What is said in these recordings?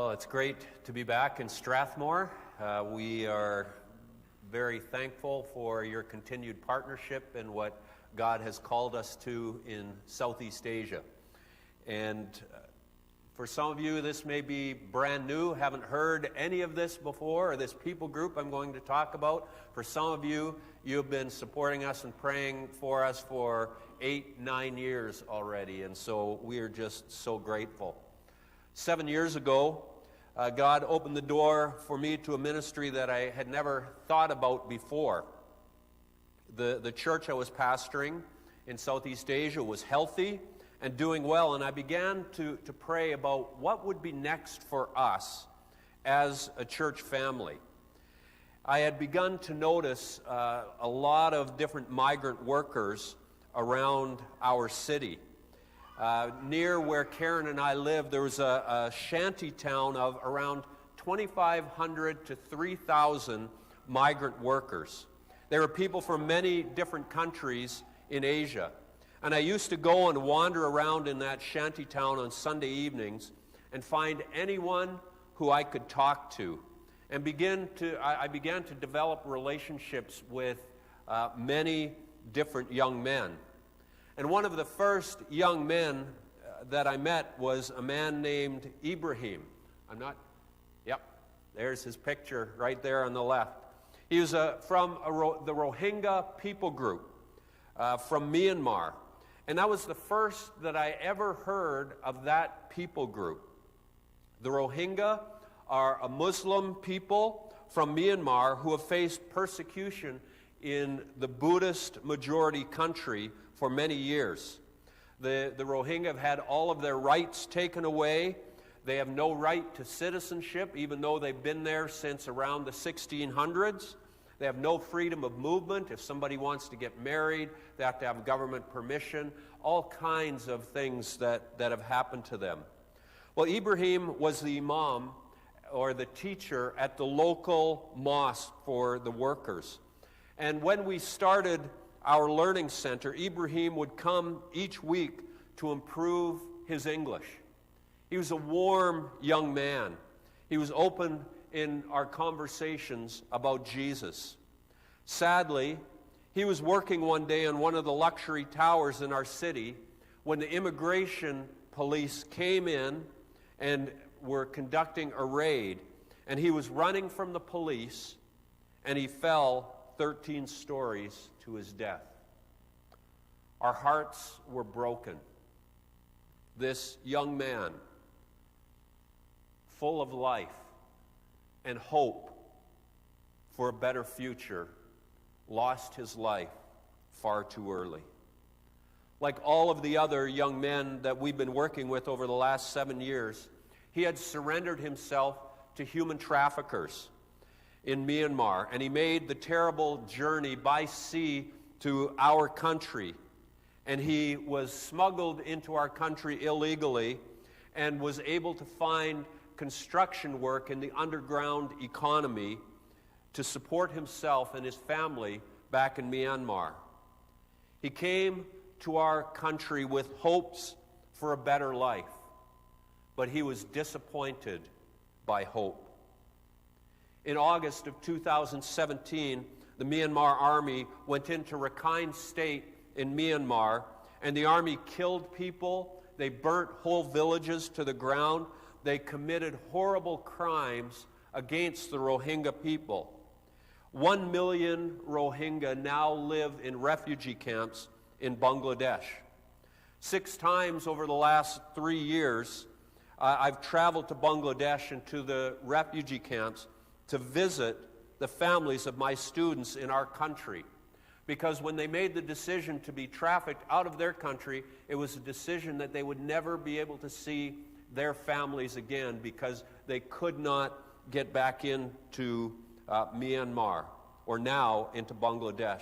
Well, it's great to be back in Strathmore. We are very thankful for your continued partnership in what God has called us to in Southeast Asia. And for some of you, this may be brand new, haven't heard any of this before, or this people group I'm going to talk about. For some of you, you've been supporting us and praying for us for 8-9 years already, and so we are just so grateful. 7 years ago, God opened the door for me to a ministry that I had never thought about before. The church I was pastoring in Southeast Asia was healthy and doing well, and I began to pray about what would be next for us as a church family. I had begun to notice a lot of different migrant workers around our city. Near where Karin and I live, there was a shanty town of around 2,500 to 3,000 migrant workers. There were people from many different countries in Asia. And I used to go and wander around in that shanty town on Sunday evenings and find anyone who I could talk to. And I began to develop relationships with many different young men. And one of the first young men that I met was a man named Ibrahim. There's his picture right there on the left. He was from the Rohingya people group from Myanmar. And that was the first that I ever heard of that people group. The Rohingya are a Muslim people from Myanmar who have faced persecution in the Buddhist majority country for many years. The Rohingya have had all of their rights taken away. They have no right to citizenship, even though they've been there since around the 1600s. They have no freedom of movement. If somebody wants to get married, they have to have government permission. All kinds of things that have happened to them. Well, Ibrahim was the imam, or the teacher, at the local mosque for the workers. And when we started our learning center, Ibrahim would come each week to improve his English. He was a warm young man. He was open in our conversations about Jesus. Sadly, he was working one day on one of the luxury towers in our city when the immigration police came in and were conducting a raid, and he was running from the police, and he fell 13 stories to his death. Our hearts were broken. This young man, full of life and hope for a better future, lost his life far too early. Like all of the other young men that we've been working with over the last 7 years, he had surrendered himself to human traffickers in Myanmar, and he made the terrible journey by sea to our country. And he was smuggled into our country illegally and was able to find construction work in the underground economy to support himself and his family back in Myanmar. He came to our country with hopes for a better life, but he was disappointed by hope. In August of 2017, the Myanmar Army went into Rakhine State in Myanmar, and the Army killed people. They burnt whole villages to the ground. They committed horrible crimes against the Rohingya people. 1 million Rohingya now live in refugee camps in Bangladesh. 6 times over the last 3 years, I've traveled to Bangladesh and to the refugee camps to visit the families of my students in our country. Because when they made the decision to be trafficked out of their country, it was a decision that they would never be able to see their families again because they could not get back into Myanmar, or now into Bangladesh.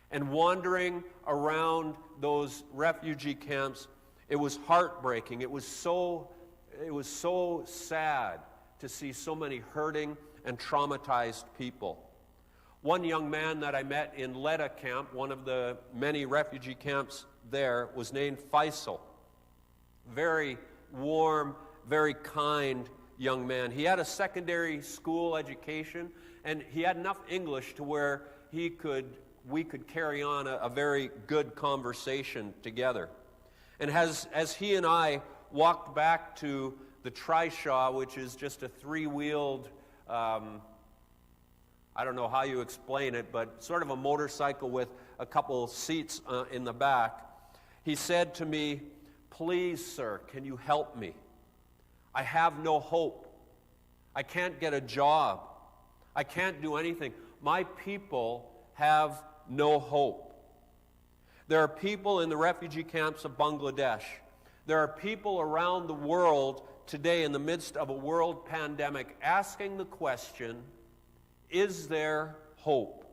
And wandering around those refugee camps, it was heartbreaking. It was so sad to see so many hurting and traumatized people. One young man that I met in Leda camp, one of the many refugee camps there, was named Faisal. Very warm, very kind young man. He had a secondary school education, and he had enough English to where we could carry on a very good conversation together. And as he and I walked back to the trishaw, which is just a three-wheeled, I don't know how you explain it, but sort of a motorcycle with a couple seats in the back, he said to me, "Please, sir, can you help me? I have no hope. I can't get a job. I can't do anything. My people have no hope." There are people in the refugee camps of Bangladesh. There are people around the world today in the midst of a world pandemic asking the question, is there hope?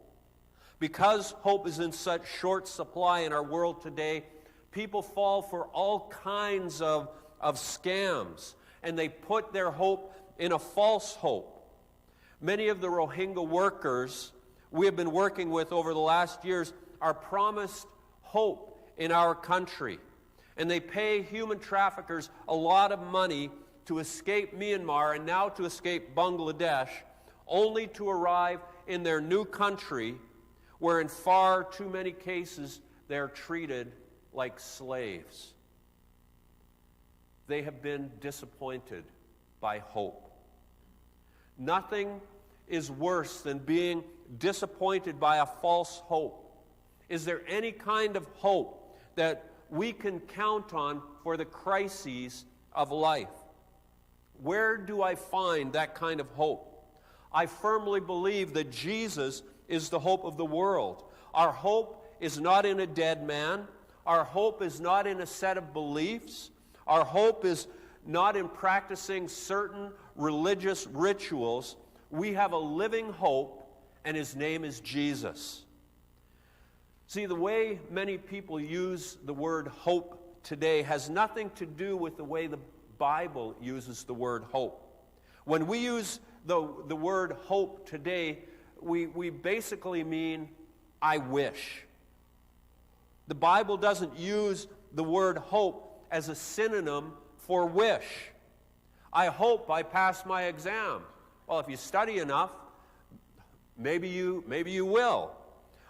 Because hope is in such short supply in our world today, people fall for all kinds of scams, and they put their hope in a false hope. Many of the Rohingya workers we have been working with over the last years are promised hope in our country, and they pay human traffickers a lot of money to escape Myanmar and now to escape Bangladesh, only to arrive in their new country where in far too many cases they're treated like slaves. They have been disappointed by hope. Nothing is worse than being disappointed by a false hope. Is there any kind of hope that we can count on for the crises of life? Where do I find that kind of hope? I firmly believe that Jesus is the hope of the world. Our hope is not in a dead man. Our hope is not in a set of beliefs. Our hope is not in practicing certain religious rituals. We have a living hope, and his name is Jesus. See, the way many people use the word hope today has nothing to do with the way the Bible uses the word hope. When we use the word hope today, we basically mean, I wish. The Bible doesn't use the word hope as a synonym for wish. I hope I pass my exam. Well, if you study enough, maybe you will.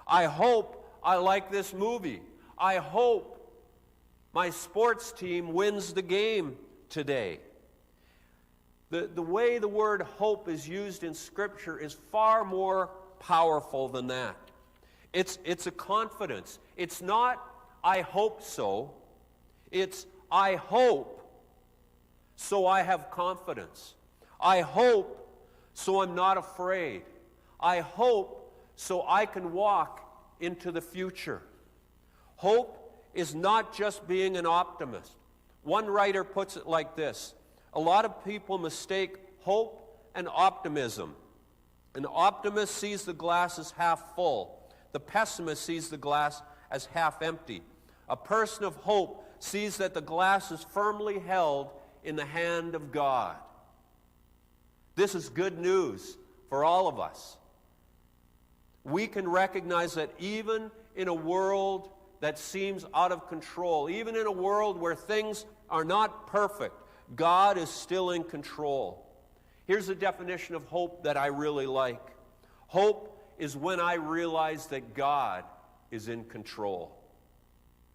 I hope I like this movie. I hope my sports team wins the game today. The way the word hope is used in Scripture is far more powerful than that. It's a confidence. It's not, I hope so. It's, I hope, so I have confidence. I hope, so I'm not afraid. I hope, so I can walk into the future. Hope is not just being an optimist. One writer puts it like this: a lot of people mistake hope and optimism. An optimist sees the glass as half full. The pessimist sees the glass as half empty. A person of hope sees that the glass is firmly held in the hand of God. This is good news for all of us. We can recognize that even in a world that seems out of control, even in a world where things are not perfect, God is still in control. Here's a definition of hope that I really like. Hope is when I realize that God is in control.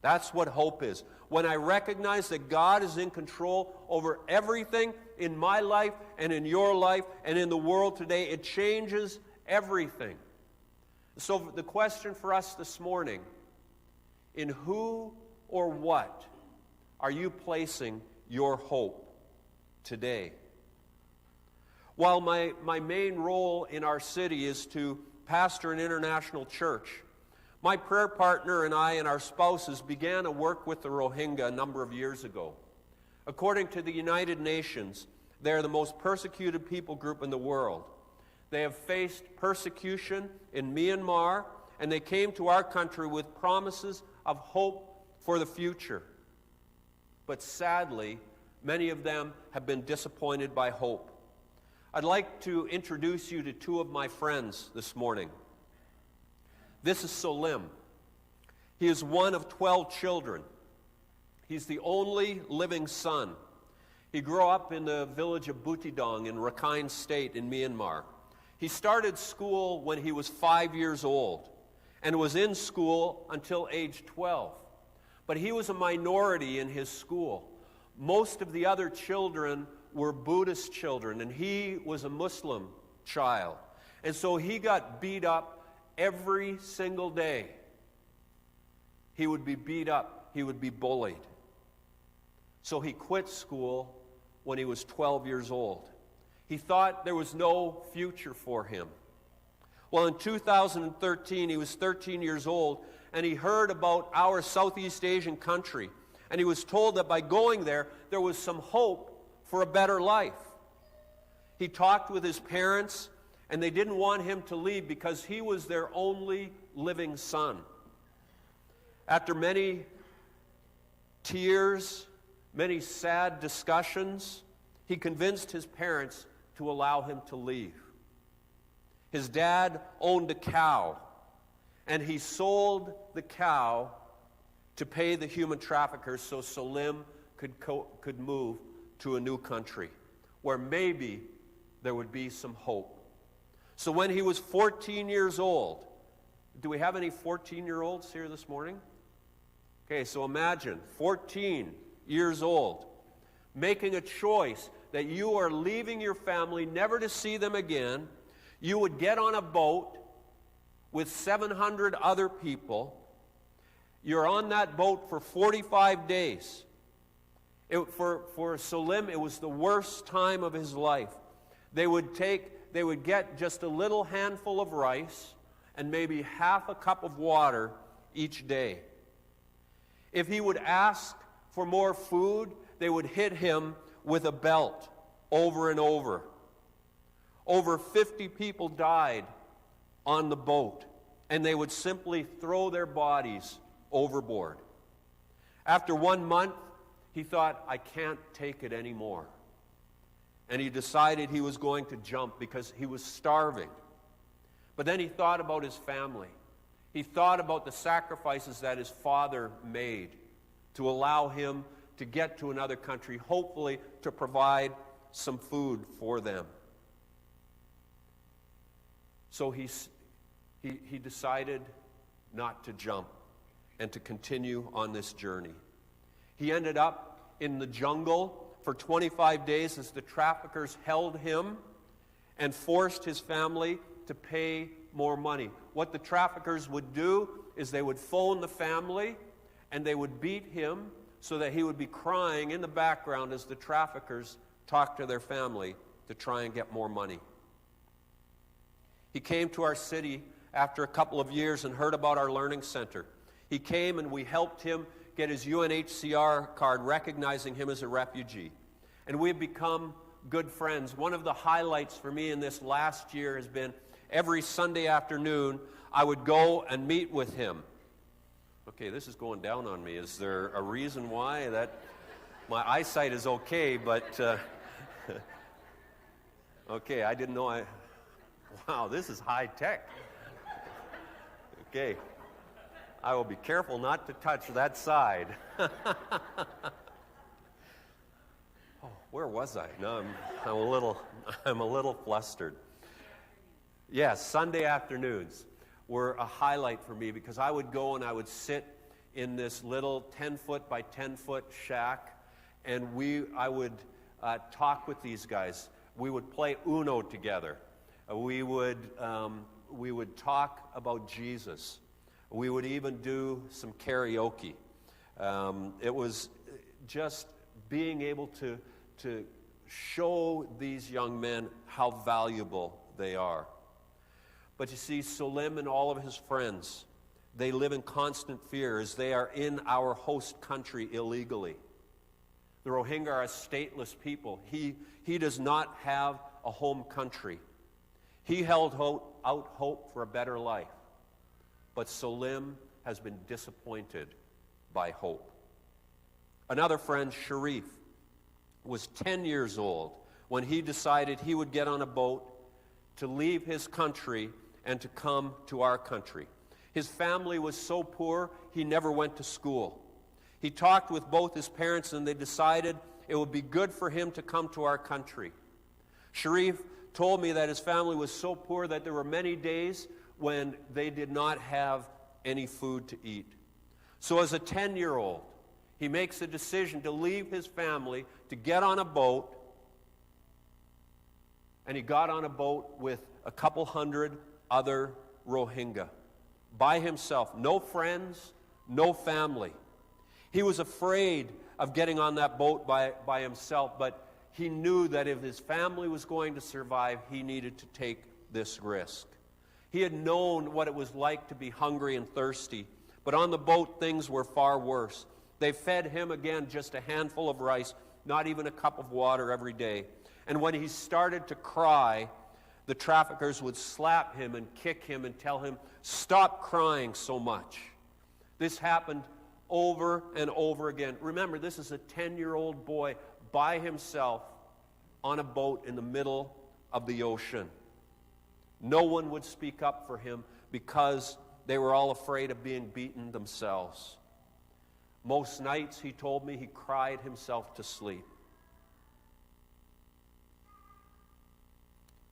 That's what hope is. When I recognize that God is in control over everything in my life and in your life and in the world today, it changes everything. So the question for us this morning, in who or what are you placing your hope today? While my main role in our city is to pastor an international church, my prayer partner and I and our spouses began a work with the Rohingya a number of years ago. According to the United Nations, they are the most persecuted people group in the world. They have faced persecution in Myanmar, and they came to our country with promises of hope for the future. But sadly, many of them have been disappointed by hope. I'd like to introduce you to two of my friends this morning. This is Solim. He is one of 12 children. He's the only living son. He grew up in the village of Butidong in Rakhine State in Myanmar. He started school when he was 5 years old and was in school until age 12. But he was a minority in his school. Most of the other children were Buddhist children, and he was a Muslim child. And so he got beat up every single day. He would be beat up. He would be bullied. So he quit school when he was 12 years old. He thought there was no future for him. Well, in 2013, he was 13 years old, and he heard about our Southeast Asian country. And he was told that by going there was some hope for a better life. He talked with his parents, and they didn't want him to leave because he was their only living son. After many tears, many sad discussions, he convinced his parents to allow him to leave. His dad owned a cow, and he sold the cow to pay the human traffickers so Salim could move to a new country where maybe there would be some hope. So when he was 14 years old, do we have any 14-year-olds here this morning? Okay, so imagine 14 years old, making a choice that you are leaving your family never to see them again. You would get on a boat with 700 other people. You're on that boat for 45 days. For Salim, it was the worst time of his life. They would get just a little handful of rice and maybe half a cup of water each day. If he would ask for more food, they would hit him with a belt over and over. Over 50 people died on the boat, and they would simply throw their bodies overboard. After 1 month, he thought, I can't take it anymore. And he decided he was going to jump because he was starving. But then he thought about his family. He thought about the sacrifices that his father made to allow him to get to another country, hopefully to provide some food for them. So he decided not to jump and to continue on this journey. He ended up in the jungle for 25 days as the traffickers held him and forced his family to pay more money. What the traffickers would do is they would phone the family and they would beat him so that he would be crying in the background as the traffickers talked to their family to try and get more money. He came to our city after a couple of years and heard about our learning center. He came and we helped him get his UNHCR card recognizing him as a refugee. And we've become good friends. One of the highlights for me in this last year has been every Sunday afternoon I would go and meet with him. Okay, this is going down on me. Is there a reason why? That my eyesight is okay, but okay, I didn't know wow, this is high tech. Okay, I will be careful not to touch that side. Oh, where was I? No, I'm a little flustered. Yes, Sunday afternoons were a highlight for me because I would go and I would sit in this little 10-foot by 10-foot shack, and I would talk with these guys. We would play Uno together. We would talk about Jesus. We would even do some karaoke. It was just being able to show these young men how valuable they are. But you see, Salim and all of his friends, they live in constant fear as they are in our host country illegally. The Rohingya are a stateless people. He does not have a home country. He held out hope for a better life. But Salim has been disappointed by hope. Another friend, Sharif, was 10 years old when he decided he would get on a boat to leave his country and to come to our country. His family was so poor, he never went to school. He talked with both his parents, and they decided it would be good for him to come to our country. Sharif told me that his family was so poor that there were many days when they did not have any food to eat. So as a 10-year-old, he makes a decision to leave his family, to get on a boat, and he got on a boat with a couple hundred other Rohingya, by himself, no friends, no family. He was afraid of getting on that boat by himself, but he knew that if his family was going to survive, he needed to take this risk. He had known what it was like to be hungry and thirsty, but on the boat things were far worse. They fed him, again, just a handful of rice, not even a cup of water every day. And when he started to cry, the traffickers would slap him and kick him and tell him, "Stop crying so much." This happened over and over again. Remember, this is a 10-year-old boy by himself on a boat in the middle of the ocean. No one would speak up for him because they were all afraid of being beaten themselves. Most nights, he told me, he cried himself to sleep.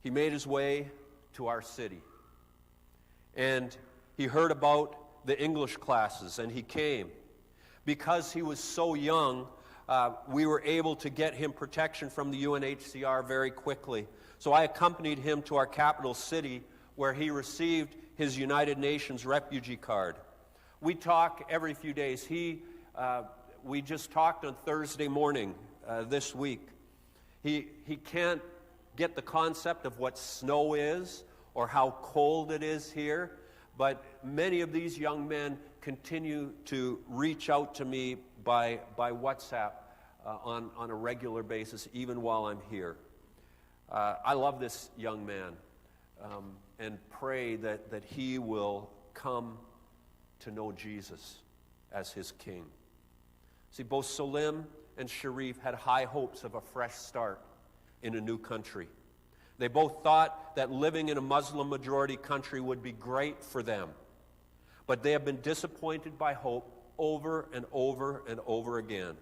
He made his way to our city, and he heard about the English classes, and he came. Because he was so young, we were able to get him protection from the UNHCR very quickly. So I accompanied him to our capital city, where he received his United Nations refugee card. We talk every few days. We just talked on Thursday morning this week. He can't get the concept of what snow is or how cold it is here, but many of these young men continue to reach out to me by WhatsApp on a regular basis, even while I'm here. I love this young man and pray that he will come to know Jesus as his king. See, both Salim and Sharif had high hopes of a fresh start in a new country. They both thought that living in a Muslim-majority country would be great for them. But they have been disappointed by hope over and over and over again.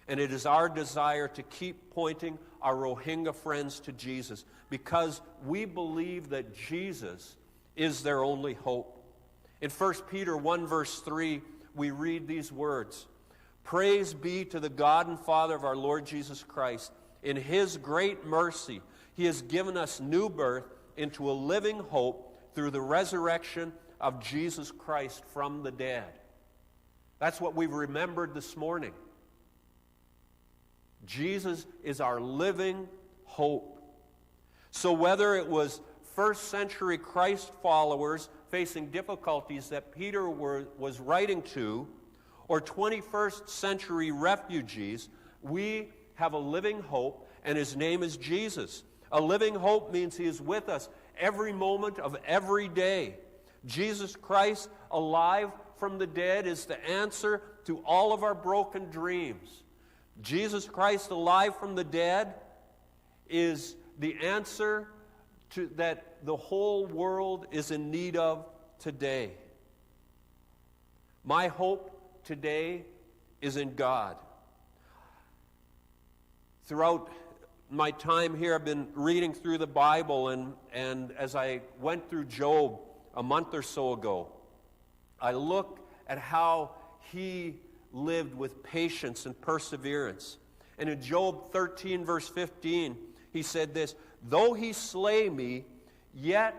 And it is our desire to keep pointing our Rohingya friends to Jesus, because we believe that Jesus is their only hope. In 1 Peter 1 verse 3, we read these words, "Praise be to the God and Father of our Lord Jesus Christ. In his great mercy, he has given us new birth into a living hope through the resurrection of Jesus Christ from the dead." That's what we've remembered this morning. Jesus is our living hope. So whether it was first century Christ followers facing difficulties that Peter was writing to, or 21st century refugees, we have a living hope, and his name is Jesus. A living hope means he is with us every moment of every day. Jesus Christ, alive from the dead, is the answer to all of our broken dreams. Jesus Christ, alive from the dead, is the answer that the whole world is in need of today. My hope today is in God. Throughout my time here, I've been reading through the Bible, and as I went through Job a month or so ago, I looked at how he lived with patience and perseverance. And in Job 13, verse 15, he said this, "Though he slay me, yet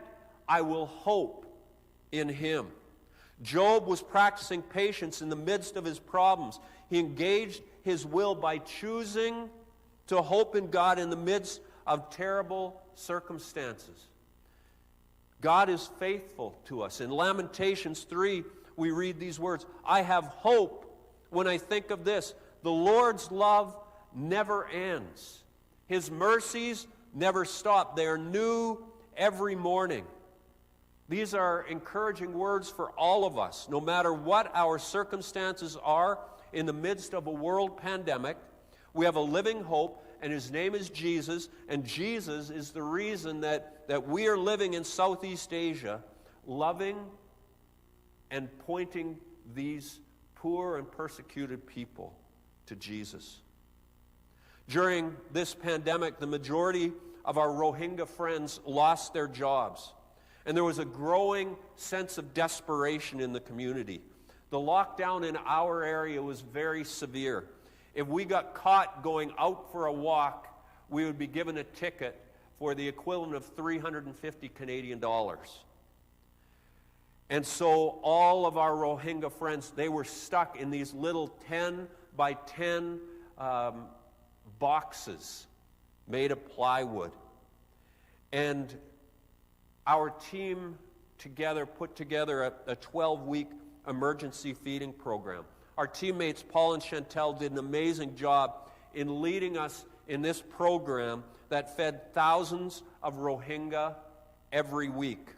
I will hope in him." Job was practicing patience in the midst of his problems. He engaged his will by choosing to hope in God in the midst of terrible circumstances. God is faithful to us. In Lamentations 3, we read these words, "I have hope when I think of this. The Lord's love never ends. His mercies never stop. They are new every morning." These are encouraging words for all of us, no matter what our circumstances are in the midst of a world pandemic. We have a living hope, and his name is Jesus, and Jesus is the reason that we are living in Southeast Asia, loving and pointing these poor and persecuted people to Jesus. During this pandemic, the majority of our Rohingya friends lost their jobs, and there was a growing sense of desperation in the community. The lockdown in our area was very severe. If we got caught going out for a walk, we would be given a ticket for the equivalent of 350 Canadian dollars. And so all of our Rohingya friends, they were stuck in these little 10 by 10 boxes made of plywood. And our team together put together a 12-week emergency feeding program. Our teammates, Paul and Chantel, did an amazing job in leading us in this program that fed thousands of Rohingya every week,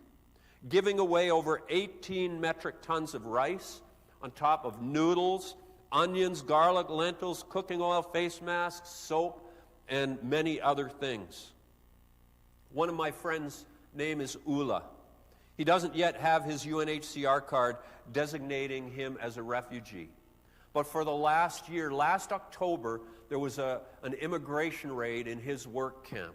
giving away over 18 metric tons of rice on top of noodles, onions, garlic, lentils, cooking oil, face masks, soap, and many other things. One of my friends' name is Ula. He doesn't yet have his UNHCR card designating him as a refugee. But for the last year, last October, there was an immigration raid in his work camp.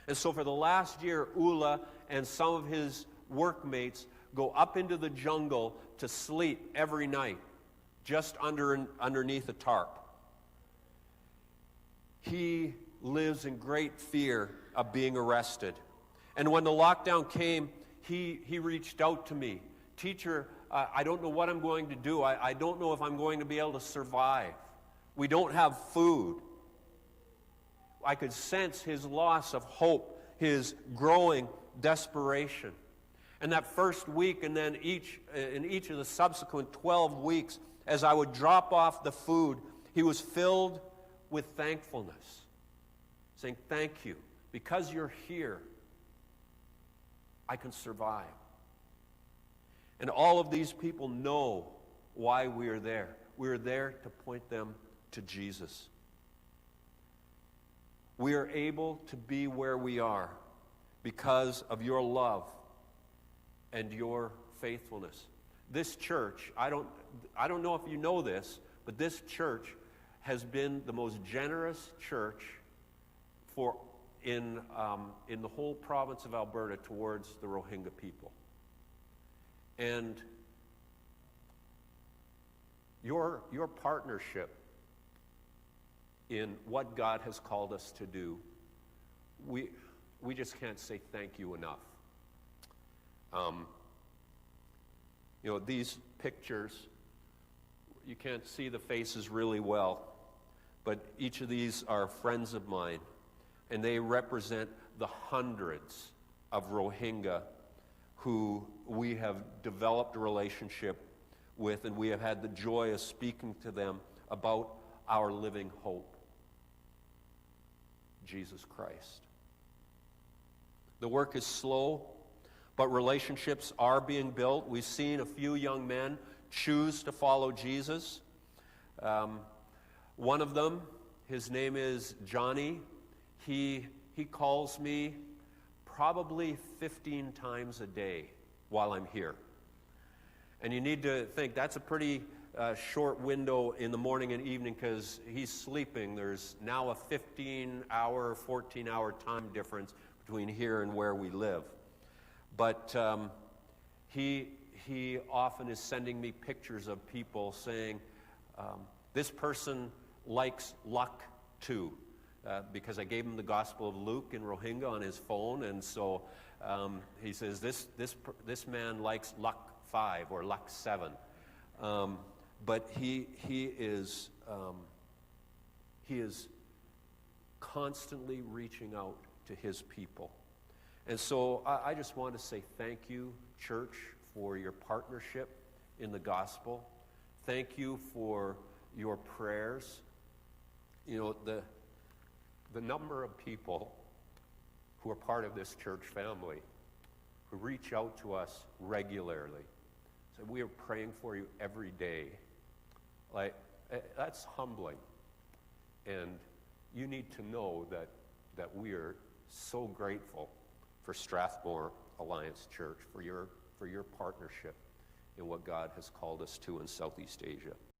And so for the last year, Ula and some of his workmates go up into the jungle to sleep every night, just underneath a tarp. He lives in great fear of being arrested. And when the lockdown came, he reached out to me. Teacher, I don't know what I'm going to do. I don't know if I'm going to be able to survive. We don't have food. I could sense his loss of hope, his growing desperation. And that first week, and then in each of the subsequent 12 weeks, as I would drop off the food, he was filled with thankfulness, saying, "Thank you. Because you're here, I can survive." And all of these people know why we are there. We are there to point them to Jesus. We are able to be where we are because of your love and your faithfulness. This church, I don't know if you know this, but this church has been the most generous church in the whole province of Alberta towards the Rohingya people. And your partnership in what God has called us to do, we just can't say thank you enough. These pictures, you can't see the faces really well, but each of these are friends of mine, and they represent the hundreds of Rohingya who we have developed a relationship with, and we have had the joy of speaking to them about our living hope, Jesus Christ. The work is slow, but relationships are being built. We've seen a few young men choose to follow Jesus. One of them, his name is Johnny. He calls me probably 15 times a day while I'm here. And you need to think that's a pretty short window in the morning and evening because he's sleeping. There's now a 15-hour, 14-hour time difference between here and where we live. But he often is sending me pictures of people saying, this person likes luck too, because I gave him the Gospel of Luke in Rohingya on his phone, and so he says, this man likes luck 5 or luck 7. But he is constantly reaching out to his people. And so I just want to say thank you, church, for your partnership in the gospel. Thank you for your prayers. The number of people who are part of this church family who reach out to us regularly. So we are praying for you every day. That's humbling. And you need to know that we are so grateful for Strathmore Alliance Church, for your partnership in what God has called us to in Southeast Asia.